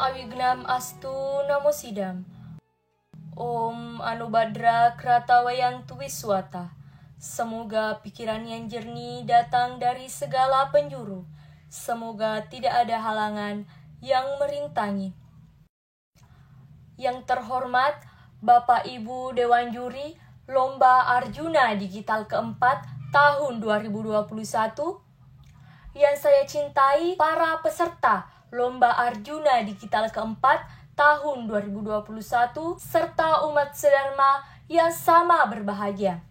Awignam astu namo sidam. Om Anubhadra Kratawayantu Wiswata. Semoga pikiran yang jernih datang dari segala penjuru. Semoga tidak ada halangan yang merintangi. Yang terhormat Bapak Ibu Dewan Juri Lomba Arjuna Digital keempat tahun 2021. Yang saya cintai para peserta Lomba Arjuna Digital keempat tahun 2021 serta umat sedharma yang sama berbahagia.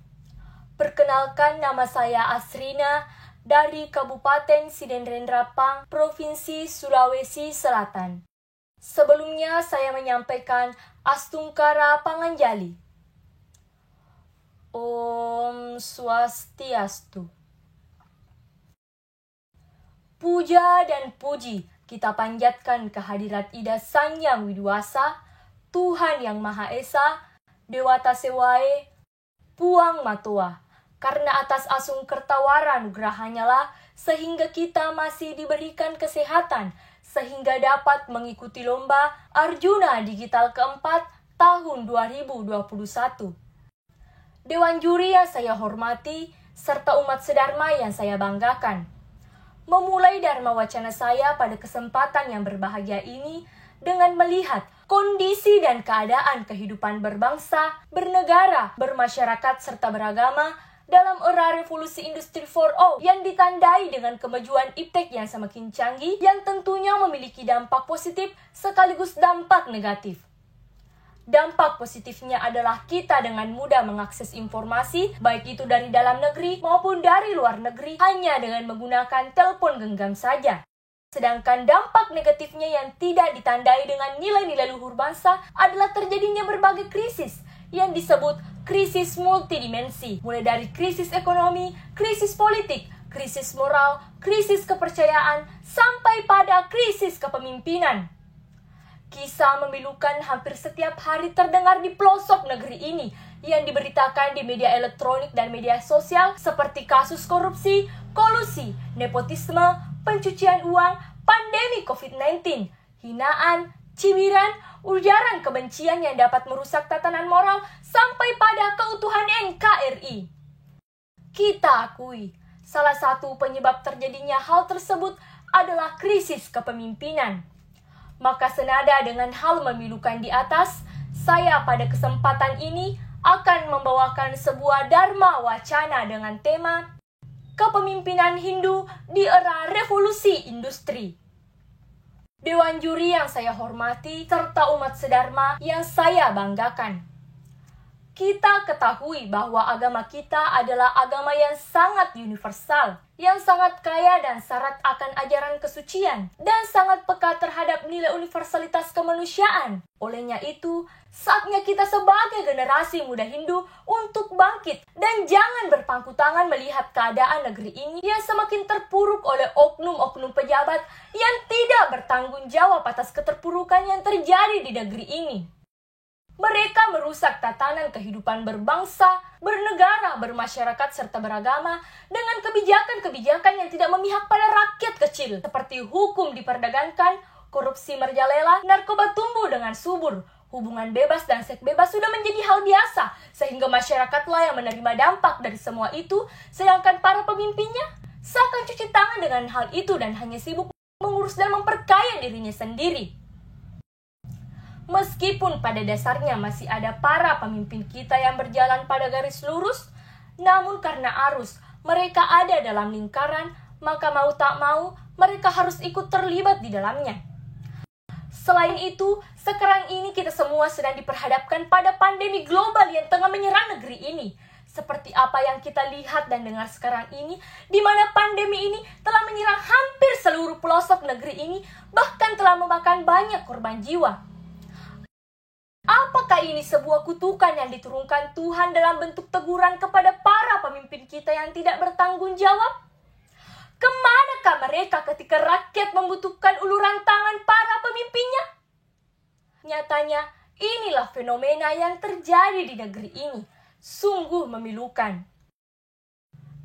Perkenalkan, nama saya Asrina dari Kabupaten Sidenrendrapang, Provinsi Sulawesi Selatan. Sebelumnya saya menyampaikan Astungkara Panganjali. Om Swastiastu. Puja dan puji kita panjatkan kehadirat Ida Sang Yang Widiwasa, Tuhan Yang Maha Esa, Dewata Sewae, Puang Matua. Karena atas asung kertawara nugrahanya lah sehingga kita masih diberikan kesehatan, sehingga dapat mengikuti lomba Arjuna Digital keempat tahun 2021. Dewan juri yang saya hormati, serta umat sedharma yang saya banggakan. Memulai Dharma Wacana saya pada kesempatan yang berbahagia ini dengan melihat kondisi dan keadaan kehidupan berbangsa, bernegara, bermasyarakat, serta beragama dalam era revolusi industri 4.0 yang ditandai dengan kemajuan iptek yang semakin canggih yang tentunya memiliki dampak positif sekaligus dampak negatif. Dampak positifnya adalah kita dengan mudah mengakses informasi, baik itu dari dalam negeri maupun dari luar negeri, hanya dengan menggunakan telepon genggam saja. Sedangkan dampak negatifnya yang tidak ditandai dengan nilai-nilai luhur bangsa adalah terjadinya berbagai krisis yang disebut krisis multidimensi, mulai dari krisis ekonomi, krisis politik, krisis moral, krisis kepercayaan, sampai pada krisis kepemimpinan. Kisah memilukan hampir setiap hari terdengar di pelosok negeri ini yang diberitakan di media elektronik dan media sosial seperti kasus korupsi, kolusi, nepotisme, pencucian uang, pandemi COVID-19, hinaan, cibiran, ujaran kebencian yang dapat merusak tatanan moral sampai pada keutuhan NKRI. Kita akui, salah satu penyebab terjadinya hal tersebut adalah krisis kepemimpinan. Maka senada dengan hal memilukan di atas, saya pada kesempatan ini akan membawakan sebuah Dharma Wacana dengan tema Kepemimpinan Hindu di Era Revolusi Industri. Dewan juri yang saya hormati, serta umat sedharma yang saya banggakan. Kita ketahui bahwa agama kita adalah agama yang sangat universal, yang sangat kaya dan syarat akan ajaran kesucian, dan sangat peka terhadap nilai universalitas kemanusiaan. Olehnya itu, saatnya kita sebagai generasi muda Hindu untuk bangkit dan jangan berpangku tangan melihat keadaan negeri ini yang semakin terpuruk oleh oknum-oknum pejabat yang tidak bertanggung jawab atas keterpurukan yang terjadi di negeri ini. Mereka merusak tatanan kehidupan berbangsa, bernegara, bermasyarakat, serta beragama dengan kebijakan-kebijakan yang tidak memihak pada rakyat kecil, seperti hukum diperdagangkan, korupsi merajalela, narkoba tumbuh dengan subur, hubungan bebas dan seks bebas sudah menjadi hal biasa, sehingga masyarakatlah yang menerima dampak dari semua itu, sedangkan para pemimpinnya seakan cuci tangan dengan hal itu dan hanya sibuk mengurus dan memperkaya dirinya sendiri. Meskipun pada dasarnya masih ada para pemimpin kita yang berjalan pada garis lurus, namun karena arus mereka ada dalam lingkaran, maka mau tak mau mereka harus ikut terlibat di dalamnya. Selain itu, sekarang ini kita semua sedang diperhadapkan pada pandemi global yang tengah menyerang negeri ini. Seperti apa yang kita lihat dan dengar sekarang ini, di mana pandemi ini telah menyerang hampir seluruh pelosok negeri ini, bahkan telah memakan banyak korban jiwa. Apakah ini sebuah kutukan yang diturunkan Tuhan dalam bentuk teguran kepada para pemimpin kita yang tidak bertanggung jawab? Kemanakah mereka ketika rakyat membutuhkan uluran tangan para pemimpinnya? Nyatanya, inilah fenomena yang terjadi di negeri ini. Sungguh memilukan.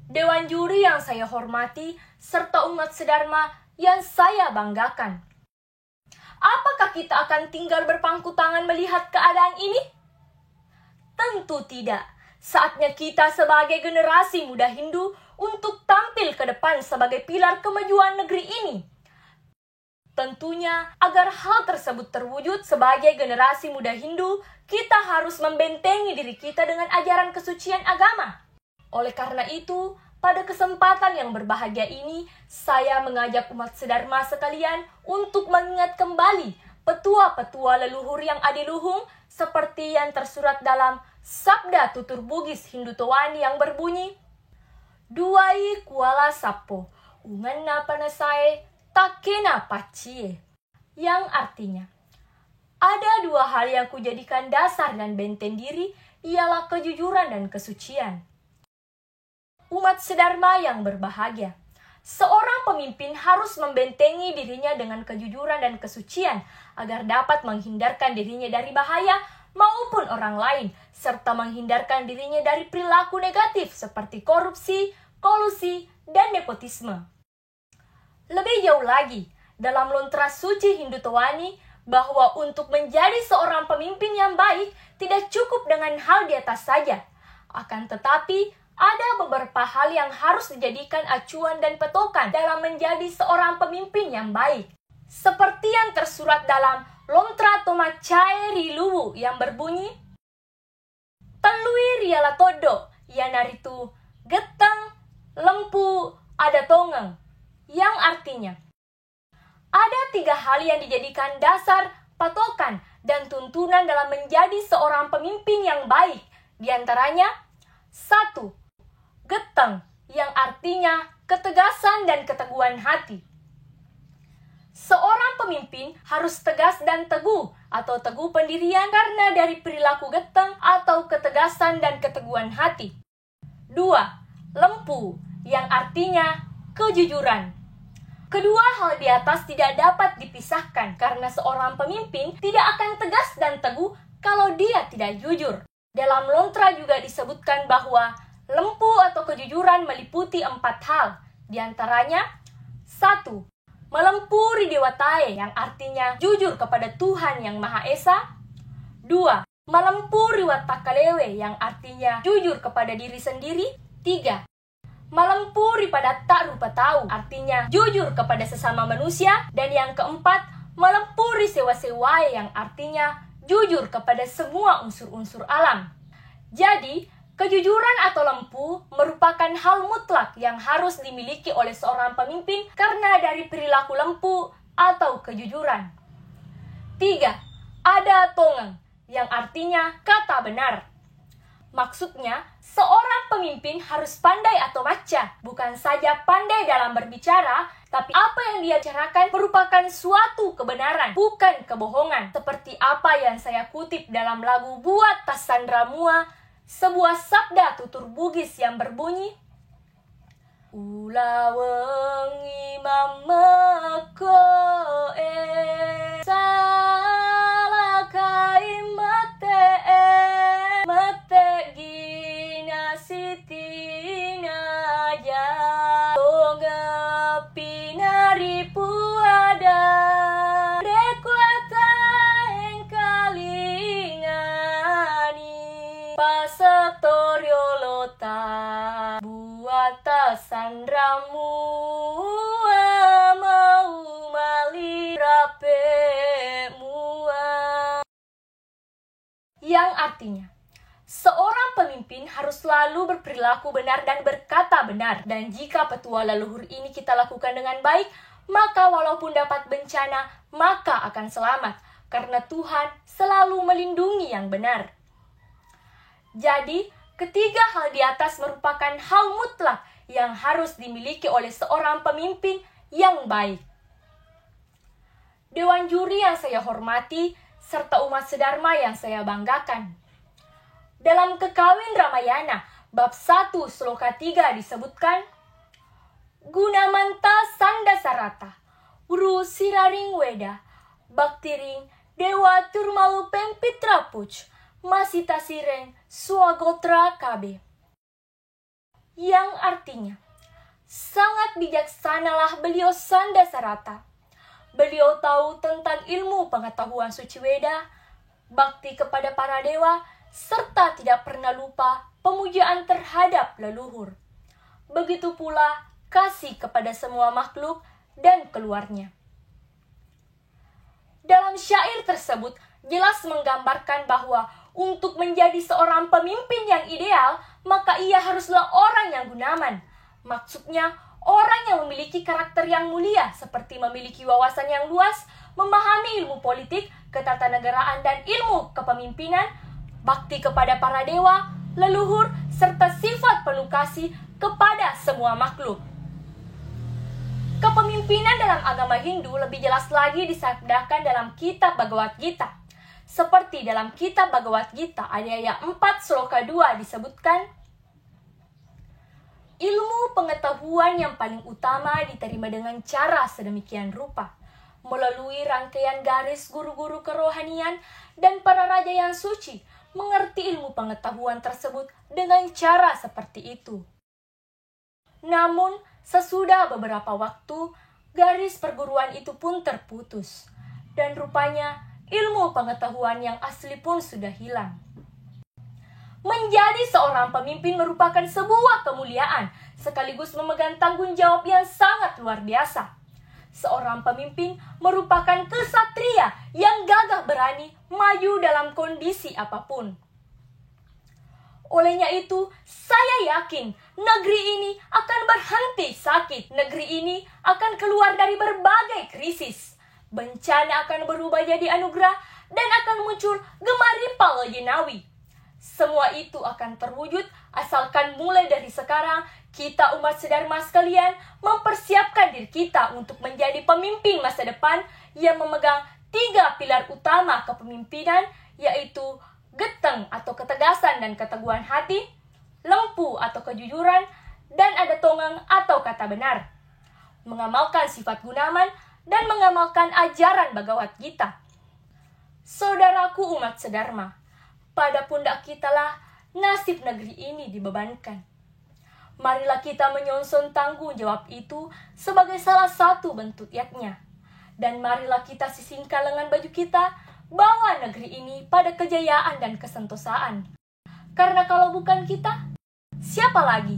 Dewan juri yang saya hormati, serta umat sedharma yang saya banggakan. apakah kita akan tinggal berpangku tangan melihat keadaan ini? Tentu tidak. Saatnya kita sebagai generasi muda Hindu untuk tampil ke depan sebagai pilar kemajuan negeri ini. Tentunya, agar hal tersebut terwujud sebagai generasi muda Hindu, kita harus membentengi diri kita dengan ajaran kesucian agama. Oleh karena itu, pada kesempatan yang berbahagia ini, saya mengajak umat sedharma sekalian untuk mengingat kembali petua-petua leluhur yang adiluhung seperti yang tersurat dalam Sabda Tutur Bugis Hindu Towani yang berbunyi, Duai kuala sapo, unganna panasae, takena pacie. Yang artinya, ada dua hal yang kujadikan dasar dan benteng diri, ialah kejujuran dan kesucian. Umat sedharma yang berbahagia, seorang pemimpin harus membentengi dirinya dengan kejujuran dan kesucian agar dapat menghindarkan dirinya dari bahaya maupun orang lain, serta menghindarkan dirinya dari perilaku negatif seperti korupsi, kolusi, dan nepotisme. Lebih jauh lagi, dalam Lontra Suci Hindu Towani, bahwa untuk menjadi seorang pemimpin yang baik tidak cukup dengan hal di atas saja. Akan tetapi, ada beberapa hal yang harus dijadikan acuan dan patokan dalam menjadi seorang pemimpin yang baik. Seperti yang tersurat dalam Lontra Tomacae Riluwu yang berbunyi, Telui riala todo, yanaritu geteng, lempu, ada tongeng. Yang artinya, ada 3 hal yang dijadikan dasar, patokan, dan tuntunan dalam menjadi seorang pemimpin yang baik. Di antaranya, 1. Geteng, yang artinya ketegasan dan keteguhan hati. Seorang pemimpin harus tegas dan teguh atau teguh pendirian karena dari perilaku geteng atau ketegasan dan keteguhan hati. 2. Lempu, yang artinya kejujuran. Kedua hal di atas tidak dapat dipisahkan karena seorang pemimpin tidak akan tegas dan teguh kalau dia tidak jujur. Dalam Lontra juga disebutkan bahwa lempu atau kejujuran meliputi 4 hal. Di antaranya, 1. Melempuri dewatae yang artinya jujur kepada Tuhan yang Maha Esa. 2. Melempuri watakalewe yang artinya jujur kepada diri sendiri. 3. Melempuri pada tak rupa tahu artinya jujur kepada sesama manusia. Dan yang keempat, melempuri sewa-sewae yang artinya jujur kepada semua unsur-unsur alam. Jadi, kejujuran atau lempu merupakan hal mutlak yang harus dimiliki oleh seorang pemimpin karena dari perilaku lempu atau kejujuran. 3. Ada tongeng, yang artinya kata benar. Maksudnya, seorang pemimpin harus pandai atau maca, bukan saja pandai dalam berbicara, tapi apa yang dia bicarakan merupakan suatu kebenaran, bukan kebohongan. Seperti apa yang saya kutip dalam lagu Buat Tasandra Mua, sebuah sabda tutur Bugis yang berbunyi, Ula wengi mameko salakai mate gina sitina ja toga pinari puada rekuata engkalingani pastoriolota buata sandramu mau malirape mua. Yang artinya, seorang pemimpin harus selalu berperilaku benar dan berkata benar. Dan jika petua leluhur ini kita lakukan dengan baik, maka walaupun dapat bencana, maka akan selamat. Karena Tuhan selalu melindungi yang benar. Jadi, ketiga hal di atas merupakan hal mutlak yang harus dimiliki oleh seorang pemimpin yang baik. Dewan juri yang saya hormati, serta umat sedharma yang saya banggakan. Dalam Kekawin Ramayana, bab 1 sloka 3 disebutkan, Gunamanta Sandasarata, Uru Siraring Weda, Baktiring Dewa Turmalu Pempitra Puch, Masita Sireng Swagotra Kabe. Yang artinya, sangat bijaksanalah beliau Sandasarata. Beliau tahu tentang ilmu pengetahuan suci Weda, bakti kepada para dewa, serta tidak pernah lupa pemujaan terhadap leluhur. Begitu pula kasih kepada semua makhluk dan keluarnya. Dalam syair tersebut jelas menggambarkan bahwa untuk menjadi seorang pemimpin yang ideal, maka ia haruslah orang yang gunaman. Maksudnya, orang yang memiliki karakter yang mulia seperti memiliki wawasan yang luas, memahami ilmu politik, ketatanegaraan dan ilmu kepemimpinan, bakti kepada para dewa, leluhur, serta sifat penuh kasih kepada semua makhluk. Kepemimpinan dalam agama Hindu lebih jelas lagi disabdakan dalam kitab Bhagavad Gita. Seperti dalam kitab Bhagavad Gita ayat 4 sloka 2 disebutkan, ilmu pengetahuan yang paling utama diterima dengan cara sedemikian rupa, melalui rangkaian garis guru-guru kerohanian dan para raja yang suci mengerti ilmu pengetahuan tersebut dengan cara seperti itu. Namun, sesudah beberapa waktu, garis perguruan itu pun terputus, dan rupanya ilmu pengetahuan yang asli pun sudah hilang. Menjadi seorang pemimpin merupakan sebuah kemuliaan, sekaligus memegang tanggung jawab yang sangat luar biasa. Seorang pemimpin merupakan kesatria yang gagah berani maju dalam kondisi apapun. Olehnya itu, saya yakin negeri ini akan berhenti sakit. Negeri ini akan keluar dari berbagai krisis. Bencana akan berubah jadi anugerah dan akan muncul Gemaripal Jenawi. Semua itu akan terwujud asalkan mulai dari sekarang kita umat sedharma sekalian mempersiapkan diri kita untuk menjadi pemimpin masa depan yang memegang 3 pilar utama kepemimpinan, yaitu geteng atau ketegasan dan keteguhan hati, lempu atau kejujuran, dan ada tongang atau kata benar. Mengamalkan sifat gunaman dan mengamalkan ajaran Bhagavad Gita. Saudaraku umat sedharma, pada pundak kitalah nasib negeri ini dibebankan. Marilah kita menyongsong tanggung jawab itu sebagai salah satu bentuk yaknya. Dan marilah kita sisingkan lengan baju kita, bawa negeri ini pada kejayaan dan kesentosaan. Karena kalau bukan kita, siapa lagi?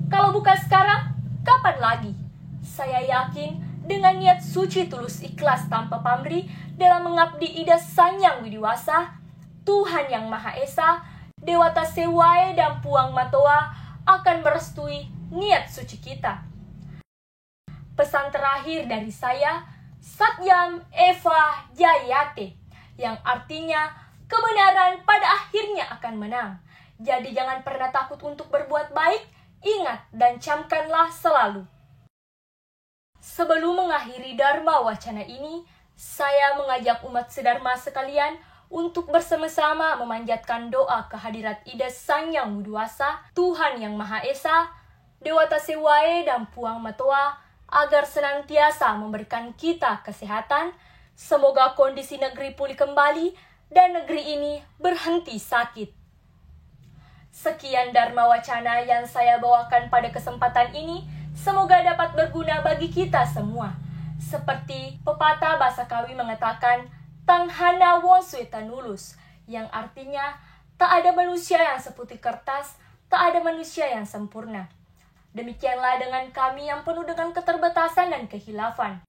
Kalau bukan sekarang, kapan lagi? Saya yakin dengan niat suci tulus ikhlas tanpa pamrih dalam mengabdi Ida Sanyang Widiwasa, Tuhan Yang Maha Esa, Dewata Sewae dan Puang Matoa akan merestui niat suci kita. Pesan terakhir dari saya, Satyam Eva Jayate, yang artinya kebenaran pada akhirnya akan menang. Jadi jangan pernah takut untuk berbuat baik, ingat dan camkanlah selalu. Sebelum mengakhiri Dharma Wacana ini, saya mengajak umat sedharma sekalian untuk bersama-sama memanjatkan doa kehadirat Ida Sanyang Widiwasa, Tuhan Yang Maha Esa, Dewata Sewae dan Puang Matoa, agar senantiasa memberikan kita kesehatan. Semoga kondisi negeri pulih kembali dan negeri ini berhenti sakit. Sekian Dharma Wacana yang saya bawakan pada kesempatan ini. Semoga dapat berguna bagi kita semua. Seperti pepatah bahasa Kawi mengatakan, Tanghana wonsweta nulus, yang artinya tak ada manusia yang seputih kertas, tak ada manusia yang sempurna. Demikianlah dengan kami yang penuh dengan keterbatasan dan kehilafan.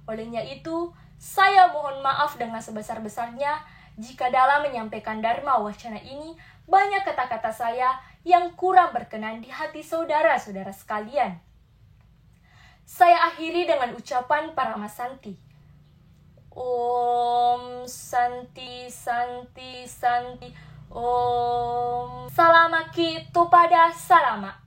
Olehnya itu, saya mohon maaf dengan sebesar-besarnya jika dalam menyampaikan Dharma Wacana ini banyak kata-kata saya yang kurang berkenan di hati saudara-saudara sekalian. Saya akhiri dengan ucapan Paramasanti. Om Santi Santi Santi Om Salamaki Tupada Salama.